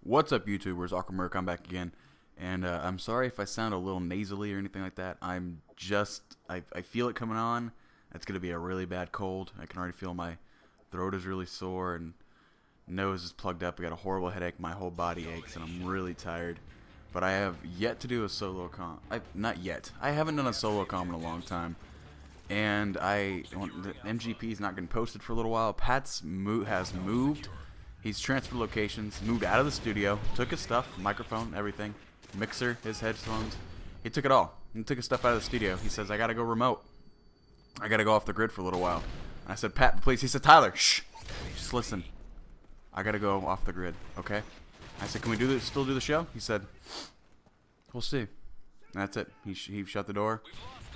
What's up, YouTubers? JUICEBOXMERC, I'm back again. And I'm sorry if I sound a little nasally or anything like that. I feel it coming on. It's going to be a really bad cold. I can already feel my throat is really sore and nose is plugged up. I got a horrible headache. My whole body aches and I'm really tired. But I have yet to do a solo comp. Not yet. I haven't done a solo comp in a long time. And the MGP is not getting posted for a little while. Has moved. He's transferred locations, moved out of the studio, took his stuff, microphone, everything, mixer, his headphones. He took it all. He took his stuff out of the studio. He says, I gotta go remote. I gotta go off the grid for a little while. I said, Pat, please. He said, Tyler, shh. Just listen. I gotta go off the grid, okay? I said, can we still do the show? He said, we'll see. And that's it. He shut the door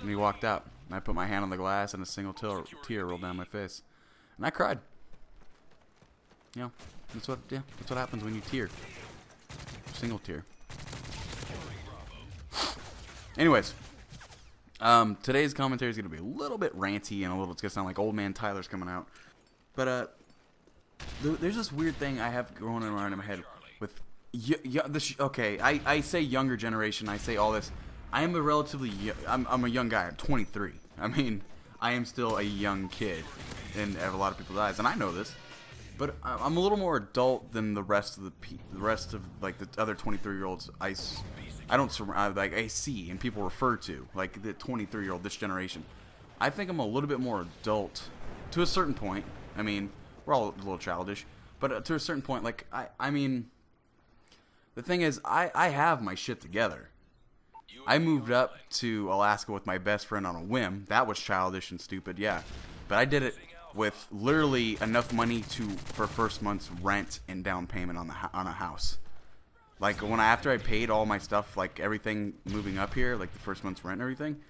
and he walked out. And I put my hand on the glass and a single tear rolled down my face. And I cried. You know, that's what happens when you tear. Single tear. Anyways, today's commentary is gonna be a little bit ranty and it's gonna sound like old man Tyler's coming out. But there's this weird thing I have going around in my head with okay, I say younger generation. I say all this. I am a relatively I'm a young guy. I'm 23. I mean, I am still a young kid in a lot of people's eyes, and I know this. But I'm a little more adult than the rest of like the other 23-year-olds I see and people refer to, like the 23-year-old this generation. I think I'm a little bit more adult to a certain point. I mean, we're all a little childish, but to a certain point, like I mean, the thing is, I have my shit together. I moved up to Alaska with my best friend on a whim. That was childish and stupid, yeah. But I did it with literally enough money for first month's rent and down payment on a house. Like after I paid all my stuff, like everything moving up here, like the first month's rent and everything,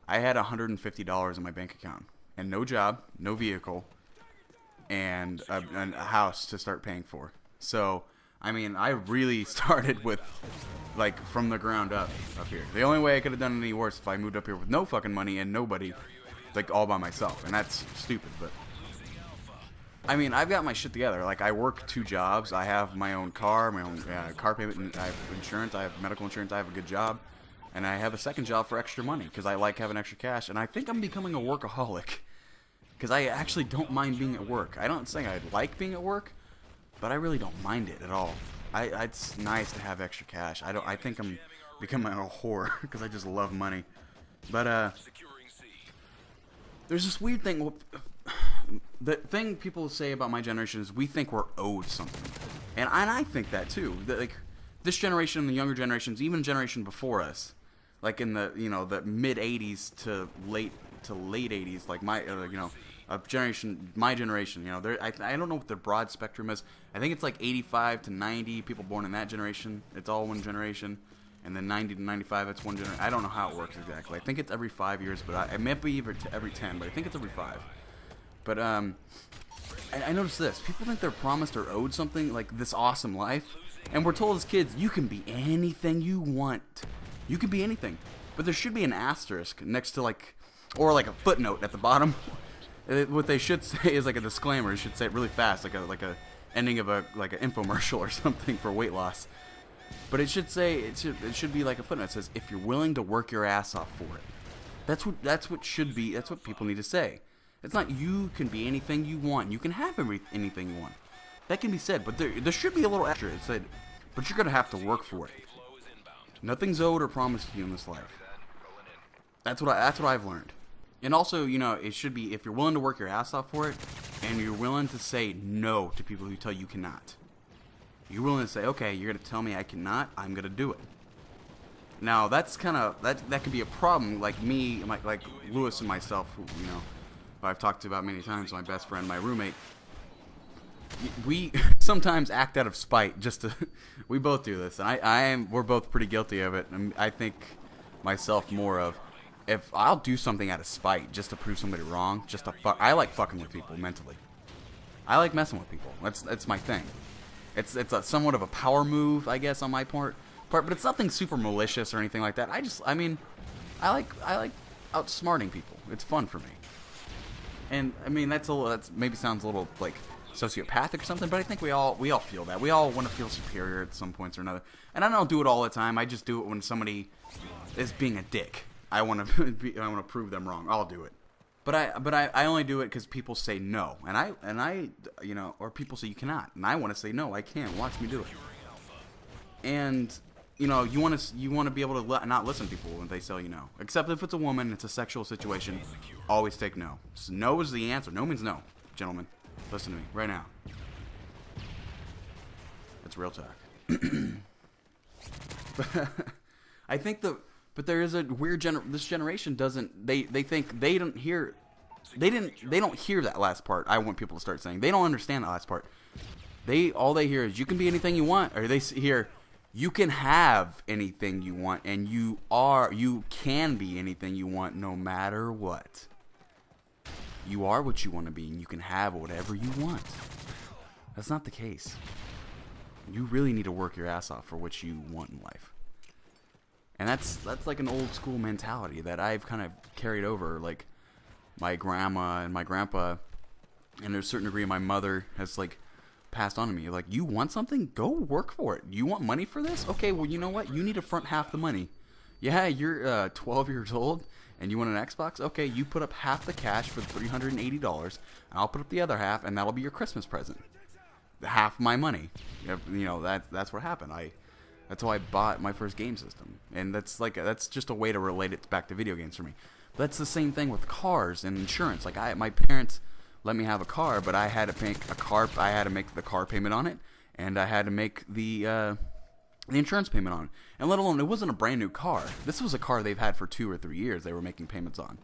I had $150 in my bank account and no job, no vehicle, and a house to start paying for. So I mean, I really started with like from the ground up here. The only way I could have done any worse if I moved up here with no fucking money and nobody, like all by myself, and that's stupid. But I mean, I've got my shit together. Like, I work 2 jobs. I have my own car, my own car payment, and I have insurance. I have medical insurance. I have a good job. And I have a second job for extra money because I like having extra cash. And I think I'm becoming a workaholic because I actually don't mind being at work. I don't say I like being at work, but I really don't mind it at all. It's nice to have extra cash. I think I'm becoming a whore because I just love money. But there's this weird thing. The thing people say about my generation is we think we're owed something, and I think that too. Like this generation and the younger generations, even a generation before us, like in the the mid '80s to late '80s, like my my generation. I don't know what the broad spectrum is. I think it's like 85 to 90 people born in that generation. It's all one generation, and then 90 to 95, it's one generation. I don't know how it works exactly. I think it's every 5 years, but it might be every 10, but I think it's every 5. But I noticed this. People think they're promised or owed something, like this awesome life. And we're told as kids, you can be anything you want. You can be anything. But there should be an asterisk next to or like a footnote at the bottom. What they should say is like a disclaimer. It should say it really fast, like a ending of an infomercial or something for weight loss. But it should say, it should be like a footnote. It says, if you're willing to work your ass off for it. That's what should be, that's what people need to say. It's not you can be anything you want. You can have anything you want. That can be said, but there should be a little extra. It said, but you're going to have to work for it. Nothing's owed or promised to you in this life. That's what I've learned. And also, it should be if you're willing to work your ass off for it, and you're willing to say no to people who tell you cannot. You're willing to say, okay, you're going to tell me I cannot, I'm going to do it. Now, that's kind of, that can be a problem, like me, like Lewis and myself, who, I've talked about many times, my best friend, my roommate. We sometimes act out of spite just to, we both do this, and we're both pretty guilty of it, and I think myself more of, if I'll do something out of spite just to prove somebody wrong, just to I like fucking with people mentally. I like messing with people. That's my thing. It's somewhat of a power move, I guess, on my part, but it's nothing super malicious or anything like that. I like outsmarting people. It's fun for me. And I mean, that's maybe sounds a little like sociopathic or something, but I think we all feel that. We all want to feel superior at some points or another. And I don't do it all the time. I just do it when somebody is being a dick. I want to prove them wrong. I'll do it. But I only do it because people say no, and I you know, or people say you cannot, and I want to say no, I can. Watch me do it. And you know, you want to be able to not listen to people when they tell you no, except if it's a woman, it's a sexual situation. Always take no. So no is the answer. No means no, gentlemen. Listen to me right now. It's real talk. I think but there is a weird this generation doesn't they think they don't hear that last part. I want people to start saying they don't understand that last part. All they hear is you can be anything you want, or they hear you can have anything you want, and you can be anything you want no matter what. You are what you want to be, and you can have whatever you want. That's not the case. You really need to work your ass off for what you want in life. And that's like an old school mentality that I've kind of carried over. Like my grandma and my grandpa, and to a certain degree my mother has like passed on to me. Like, you want something? Go work for it. You want money for this? Okay, well, you know what? You need to front half the money. Yeah, you're 12 years old and you want an Xbox? Okay, you put up half the cash for $380, and I'll put up the other half, and that'll be your Christmas present. Half my money. You know, that's what happened. That's how I bought my first game system, and that's just a way to relate it back to video games for me. But that's the same thing with cars and insurance. Like my parents let me have a car, but I had to make the car payment on it, and I had to make the insurance payment on it. And let alone, it wasn't a brand new car. This was a car they've had for 2 or 3 years. They were making payments on,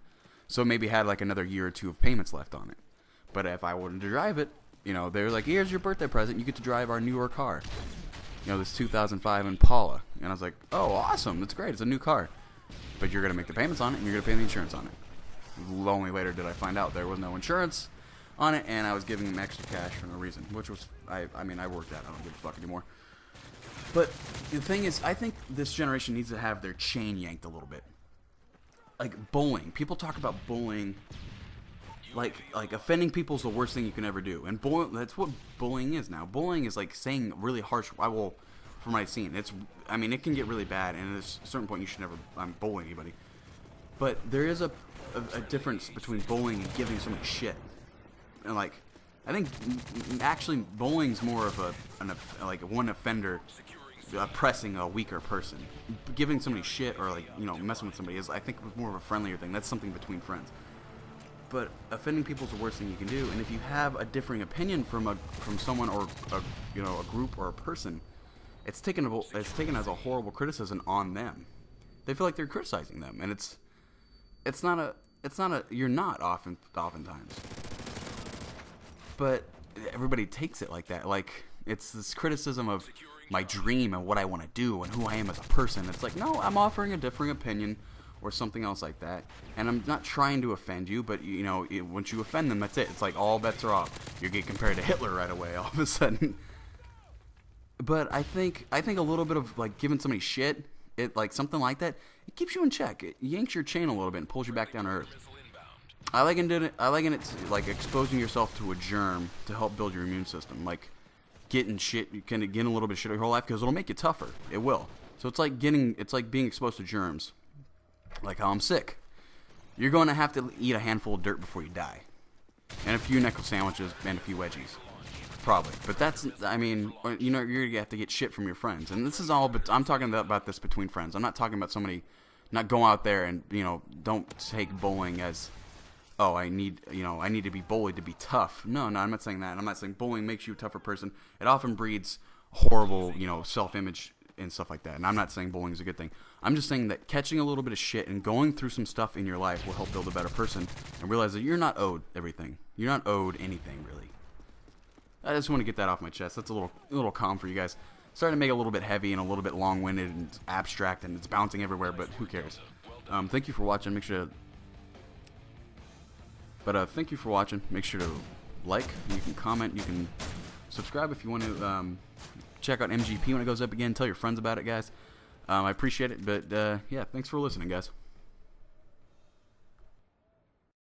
so maybe had like another year or two of payments left on it. But if I wanted to drive it, you know, they were like, here's your birthday present. You get to drive our newer car. You know, this 2005 Impala. And I was like, oh, awesome. That's great. It's a new car. But you're going to make the payments on it, and you're going to pay the insurance on it. Only later did I find out there was no insurance on it, and I was giving them extra cash for no reason, which was, I mean, I worked that. I don't give a fuck anymore. But the thing is, I think this generation needs to have their chain yanked a little bit. Like bullying. People talk about bullying. Like offending people is the worst thing you can ever do, and that's what bullying is now. Bullying is like saying really harsh. From what I've seen, I mean, it can get really bad, and at a certain point, you should never bully anybody. But there is a difference between bullying and giving somebody shit. And like, I think actually bullying's more of one offender oppressing a weaker person. Giving somebody shit or like, you know, messing with somebody is, I think, more of a friendlier thing. That's something between friends. But offending people is the worst thing you can do. And if you have a differing opinion from someone or a group or a person, it's taken as a horrible criticism on them. They feel like they're criticizing them, and it's not a you're not oftentimes. But everybody takes it like that. Like, it's this criticism of my dream and what I want to do and who I am as a person. It's like, no, I'm offering a differing opinion or something else like that, and I'm not trying to offend you, but you know, once you offend them, that's it. It's like all bets are off. You get compared to Hitler right away all of a sudden. But I think a little bit of like giving somebody shit, like something like that, it keeps you in check. It yanks your chain a little bit and pulls you back down to earth. I like it like exposing yourself to a germ to help build your immune system. Like getting shit, you can get a little bit of shit your whole life because it'll make you tougher. It will. So it's like being exposed to germs. Like how I'm sick. You're going to have to eat a handful of dirt before you die. And a few nickel sandwiches and a few wedgies. Probably. But that's, I mean, you know, you're going to have to get shit from your friends. And this is all, but I'm talking about this between friends. I'm not talking about somebody, not go out there and, you know, don't take bullying as, oh, I need to be bullied to be tough. No, I'm not saying that. I'm not saying bullying makes you a tougher person. It often breeds horrible, you know, self-image and stuff like that. And I'm not saying bullying is a good thing. I'm just saying that catching a little bit of shit and going through some stuff in your life will help build a better person and realize that you're not owed everything. You're not owed anything, really. I just want to get that off my chest. That's a little calm for you guys. Starting to make it a little bit heavy and a little bit long-winded and abstract, and it's bouncing everywhere, but who cares? Thank you for watching. Make sure to... thank you for watching. Make sure to like. You can comment. You can subscribe if you want to check out MGP when it goes up again. Tell your friends about it, guys. I appreciate it. But, yeah, thanks for listening, guys.